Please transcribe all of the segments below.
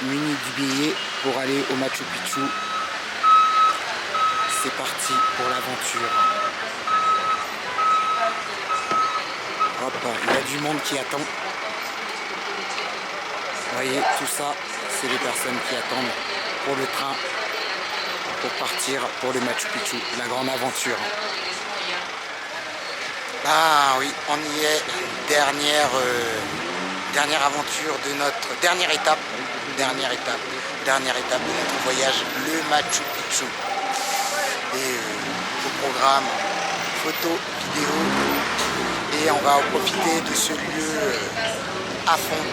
Muni du billet pour aller au Machu Picchu. C'est parti pour l'aventure. Hop, il y a du monde qui attend. Vous voyez, tout ça, c'est les personnes qui attendent pour le train pour partir pour le Machu Picchu, la grande aventure. Ah oui, on y est, dernière aventure de notre dernière étape de notre voyage, le Machu Picchu. Et au programme photo, vidéo, et on va profiter de ce lieu à fond.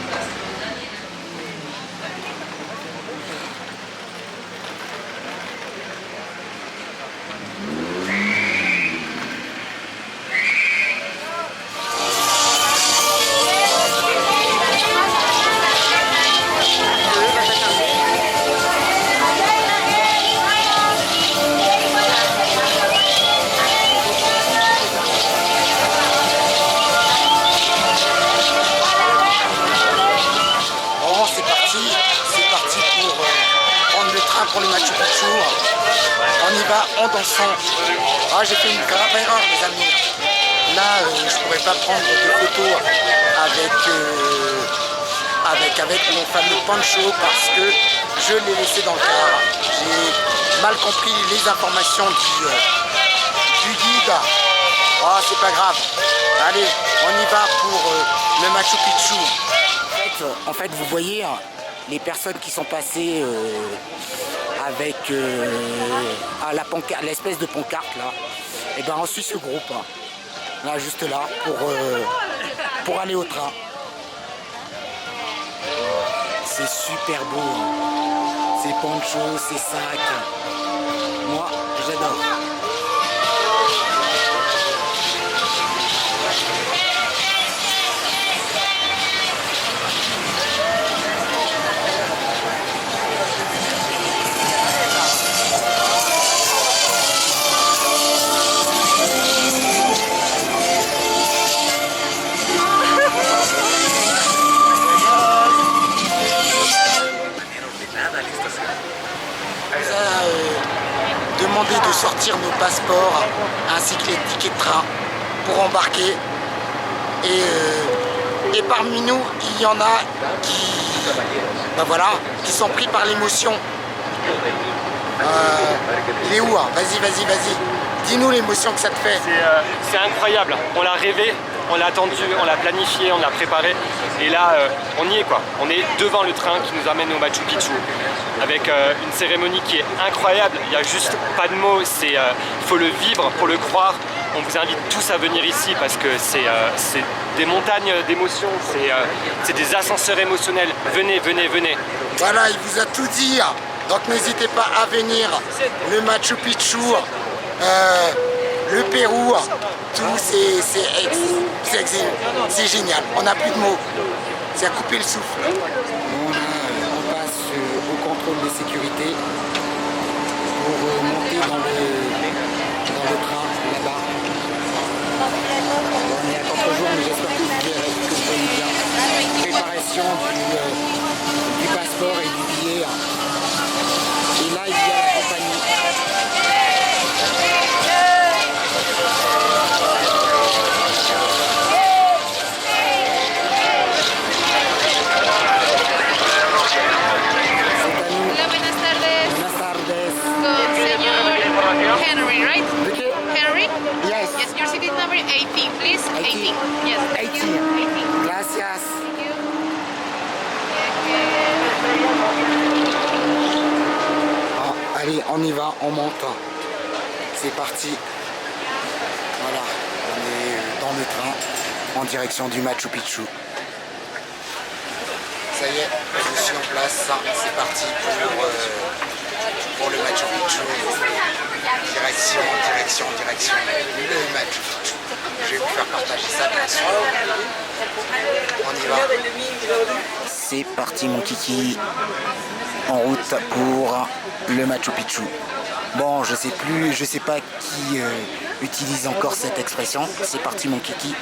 Pour le Machu Picchu, on y va en dansant. Ah, j'ai fait une grave erreur, les amis. Là, je pourrais pas prendre de photos avec mon fameux poncho parce que je l'ai laissé dans le car. J'ai mal compris les informations du guide. Ah, c'est pas grave. Allez, on y va pour le Machu Picchu. En fait, vous voyez les personnes qui sont passées avec l'espèce de pancarte là, et ben on suit ce groupe là, juste là, pour aller au train. C'est super beau, ces ponchos, ces sacs, moi j'adore. Demander de sortir nos passeports ainsi que les tickets de train pour embarquer, et parmi nous il y en a qui sont pris par l'émotion. Il est où hein? Vas-y, dis-nous l'émotion que ça te fait. C'est incroyable, on l'a rêvé, on l'a attendu, on l'a planifié, on l'a préparé, et là on y est quoi. On est devant le train qui nous amène au Machu Picchu avec une cérémonie qui est incroyable. Il n'y a juste pas de mots, faut le vivre pour le croire. On vous invite tous à venir ici parce que c'est des montagnes d'émotions, c'est des ascenseurs émotionnels. Venez. Voilà, il vous a tout dit, donc n'hésitez pas à venir. Le Machu Picchu, le Pérou, tout c'est génial. On n'a plus de mots, c'est à couper le souffle. On passe au contrôle de sécurité pour monter dans le train là-bas. On est à contre-jour, mais j'espère que vous voyez bien. Préparation du passeport et du billet. Et là, il y a la compagnie. Henry, right? Okay. Henry? Yes. Yes, your seat number 18, please. 18. Yes. 18. 18. Gracias. Thank you. Ah, allez, on y va, on monte. C'est parti. Voilà, on est dans le train en direction du Machu Picchu. Ça y est, je suis en place. C'est parti pour le Machu Picchu. Direction le Machu Picchu. Je vais vous faire partager ça bien sûr. On y va. C'est parti mon kiki. En route pour le Machu Picchu. Bon, je sais pas utilise encore cette expression. C'est parti mon kiki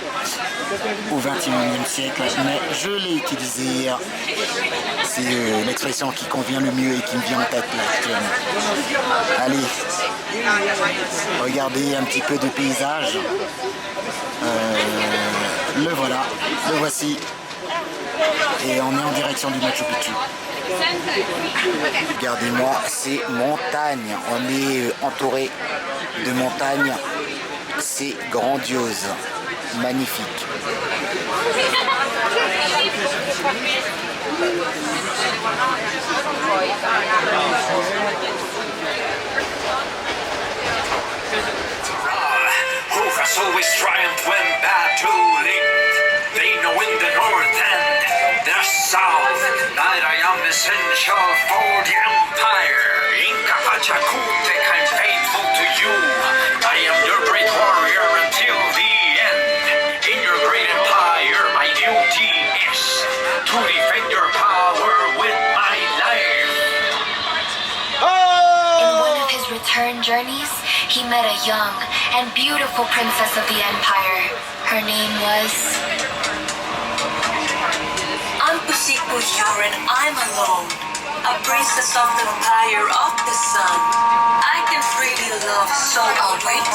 au XXIe siècle, mais je l'ai utilisé. C'est l'expression qui convient le mieux et qui me vient en tête là, actuellement. Allez, regardez un petit peu de paysage. Le voilà, le voici. Et on est en direction du Machu Picchu. Regardez-moi ces montagnes. On est entouré de montagnes. C'est grandiose, magnifique. Who has always triumphed when battling? They know in the north and the south that I am essential for the empire. Inca Pachacutec, I'm faithful to you. I am your great warrior until the end. In your great empire, my duty is to defend your power with my life. In one of his return journeys, he met a young and beautiful princess of the empire. Her name was... I'm Pusikuyur and I'm alone, a princess of the empire of the sun. I can freely love, so I'll wait.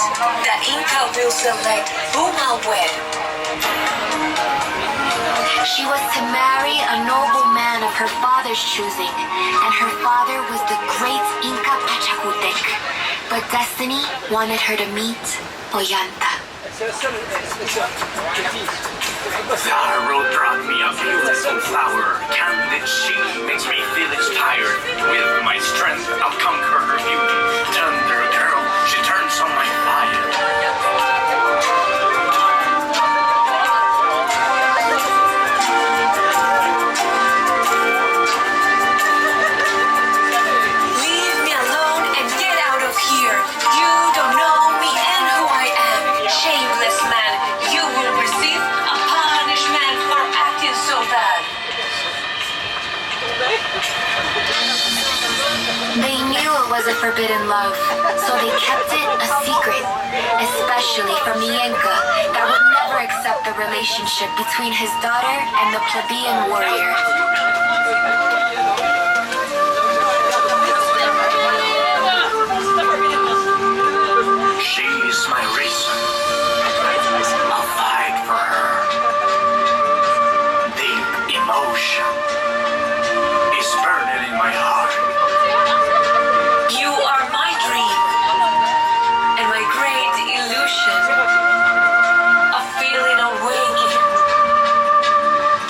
The Inca will select whom I'll wed. She was to marry a noble man of her father's choosing, and her father was the great Inca Pachacutec. But destiny wanted her to meet Ollanta. The road brought me a beautiful flower. Candid she makes me feel inspired. With my strength, I'll conquer her beauty. Tender girl, she turns on my fire. Leave me alone and get out of here. You don't know me and who I am. Shameless man, you will receive a punishment for acting so bad. They knew it was a forbidden love, so they kept it a secret, especially from the Inca that would never accept the relationship between his daughter and the plebeian warrior. She's my reason. I'll fight for her. Deep emotion is burning in my heart. You are my dream and my great illusion. A feeling awakening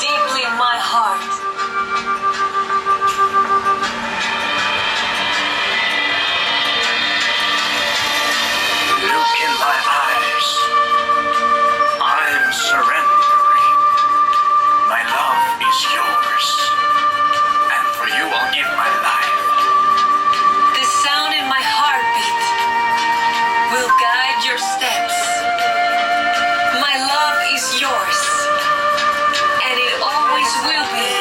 deeply in my heart. Look in my eyes. I'm surrendering. My love is yours. And for you I'll give my life. The sound in my heartbeat will guide your steps. My love is yours, and it always will be.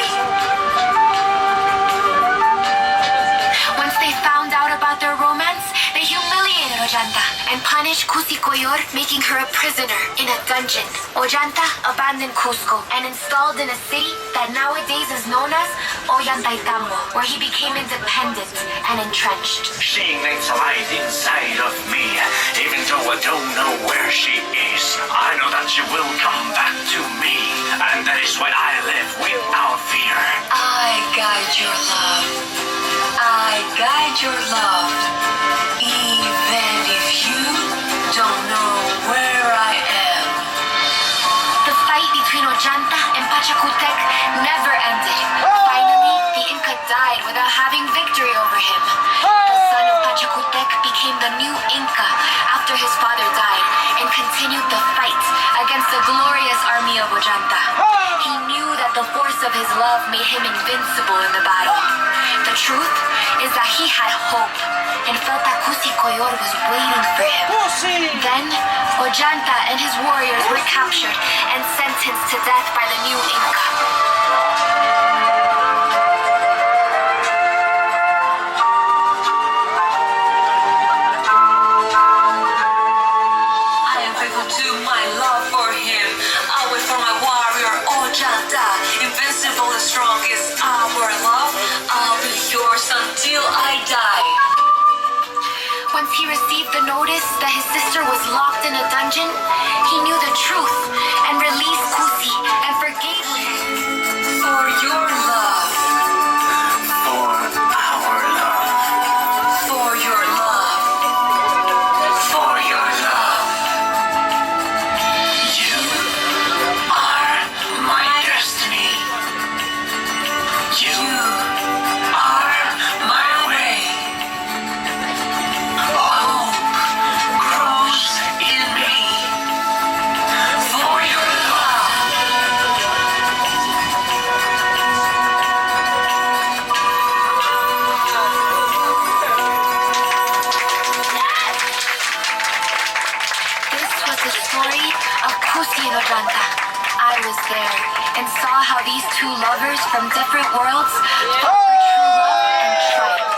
Once they found out about their romance, they humiliated Ollanta and punished Kusikoyor, making her a prisoner in a dungeon. Ollanta abandoned Cusco and installed in a city that nowadays is known as Ollantaytambo, where he became independent and entrenched. She ignites a light inside of me. Even though I don't know where she is, I know that she will come back to me. And that is why I live without fear. I guide your love. I guide your love. Even if you don't know where I am. The fight between Ollanta and Pachacutec never ended. Finally, the Inca died without having victory over him. The son of Pachacutec became the new Inca after his father died and continued the fight against the glorious army of Ollanta. He knew that the force of his love made him invincible in the battle. The truth is that he had hope and felt that Kusikoyor was waiting for him. Then, Ollanta and his warriors were captured and sentenced to death by the new Inca. tribute to my love for him. I wait for my warrior, Ojanta. Invincible and strong is our love. I'll be yours until I die. Once he received the notice that his sister was locked in a dungeon, he knew the truth and released Kusi and forgave him. For your love. For our love. For your love. For your love. You are my destiny. You are my way. Hope grows in me. For your love. This was the story of Kusi and Ojanta. I was there and saw how these two lovers from different worlds fought for true love and triumph.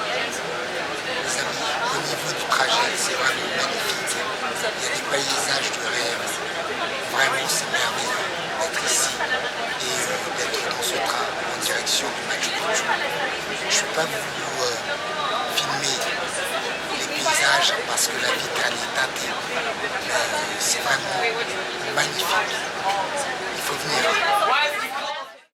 Les amis, au niveau du trajet, c'est vraiment magnifique. Il y a des paysages de rêve. Vraiment, c'est merveilleux d'être ici et d'être dans ce train en direction du Machu Picchu. Je ne suis pas venu filmer les paysages parce que la vitre elle est teintée. C'est vraiment magnifique. Il faut venir.